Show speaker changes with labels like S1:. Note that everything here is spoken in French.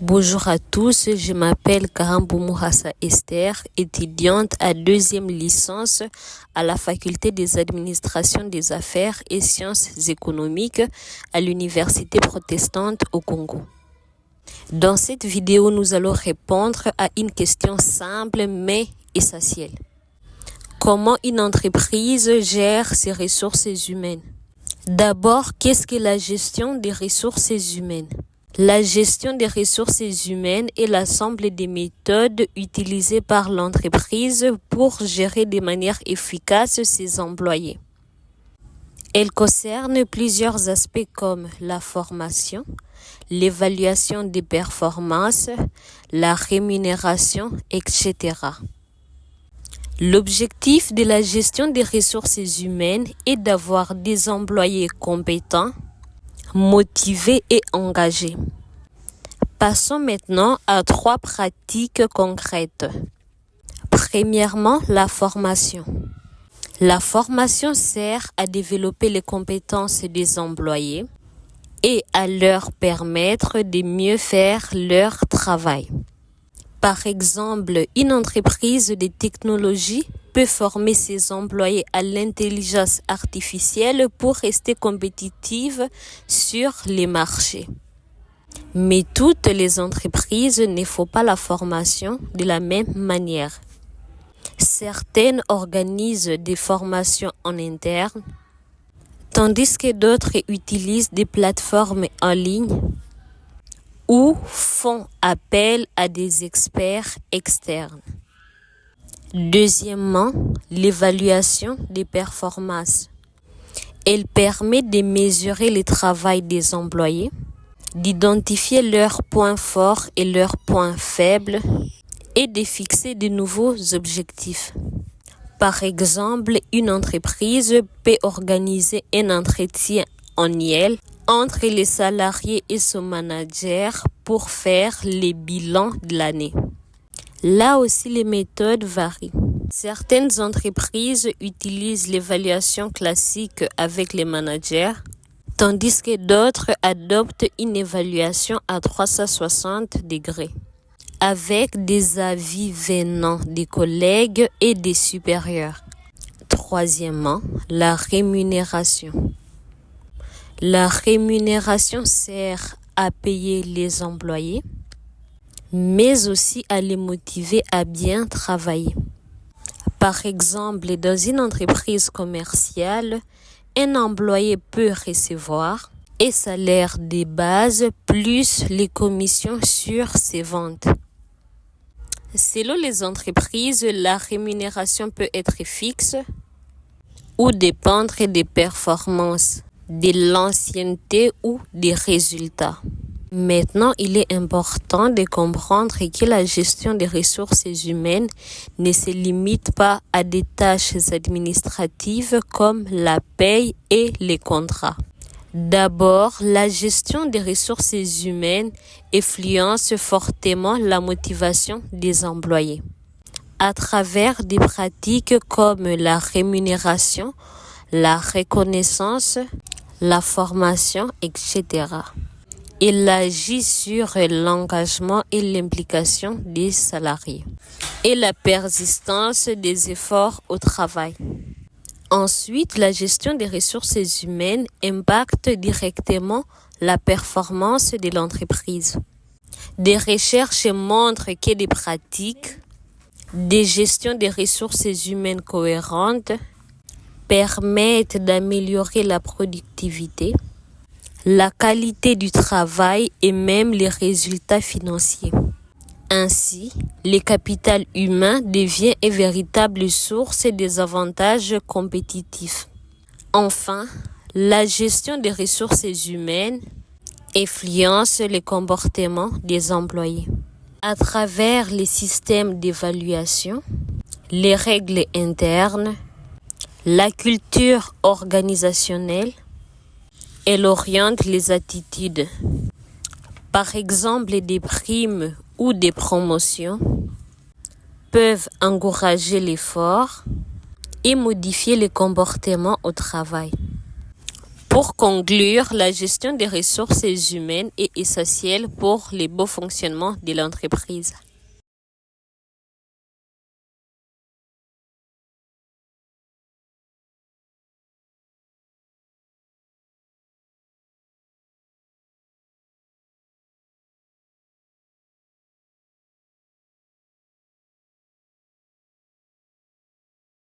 S1: Bonjour à tous, je m'appelle Karamboumou Hassa Esther, étudiante à deuxième licence à la Faculté des administrations des affaires et sciences économiques à l'Université protestante au Congo. Dans cette vidéo, nous allons répondre à une question simple mais essentielle. Comment une entreprise gère ses ressources humaines? D'abord, qu'est-ce que la gestion des ressources humaines? La gestion des ressources humaines est l'ensemble des méthodes utilisées par l'entreprise pour gérer de manière efficace ses employés. Elle concerne plusieurs aspects comme la formation, l'évaluation des performances, la rémunération, etc. L'objectif de la gestion des ressources humaines est d'avoir des employés compétents, motivés et engagés. Passons maintenant à 3 pratiques concrètes. Premièrement, la formation. La formation sert à développer les compétences des employés et à leur permettre de mieux faire leur travail. Par exemple, une entreprise de technologie peut former ses employés à l'intelligence artificielle pour rester compétitive sur les marchés. Mais toutes les entreprises ne font pas la formation de la même manière. Certaines organisent des formations en interne, tandis que d'autres utilisent des plateformes en ligne ou font appel à des experts externes. Deuxièmement, l'évaluation des performances. Elle permet de mesurer le travail des employés, d'identifier leurs points forts et leurs points faibles et de fixer de nouveaux objectifs. Par exemple, une entreprise peut organiser un entretien annuel entre les salariés et son manager pour faire les bilans de l'année. Là aussi, les méthodes varient. Certaines entreprises utilisent l'évaluation classique avec les managers, tandis que d'autres adoptent une évaluation à 360 degrés, avec des avis venant des collègues et des supérieurs. Troisièmement, la rémunération. La rémunération sert à payer les employés, mais aussi à les motiver à bien travailler. Par exemple, dans une entreprise commerciale, un employé peut recevoir un salaire de base plus les commissions sur ses ventes. Selon les entreprises, la rémunération peut être fixe ou dépendre des performances, de l'ancienneté ou des résultats. Maintenant, il est important de comprendre que la gestion des ressources humaines ne se limite pas à des tâches administratives comme la paye et les contrats. D'abord, la gestion des ressources humaines influence fortement la motivation des employés à travers des pratiques comme la rémunération, la reconnaissance, la formation, etc. Il agit sur l'engagement et l'implication des salariés et la persistance des efforts au travail. Ensuite, la gestion des ressources humaines impacte directement la performance de l'entreprise. Des recherches montrent que des pratiques de gestion des ressources humaines cohérentes permettent d'améliorer la productivité, la qualité du travail et même les résultats financiers. Ainsi, le capital humain devient une véritable source des avantages compétitifs. Enfin, la gestion des ressources humaines influence le comportement des employés. À travers les systèmes d'évaluation, les règles internes, la culture organisationnelle, elle oriente les attitudes. Par exemple, des primes ou des promotions peuvent encourager l'effort et modifier les comportements au travail. Pour conclure, la gestion des ressources humaines est essentielle pour le bon fonctionnement de l'entreprise.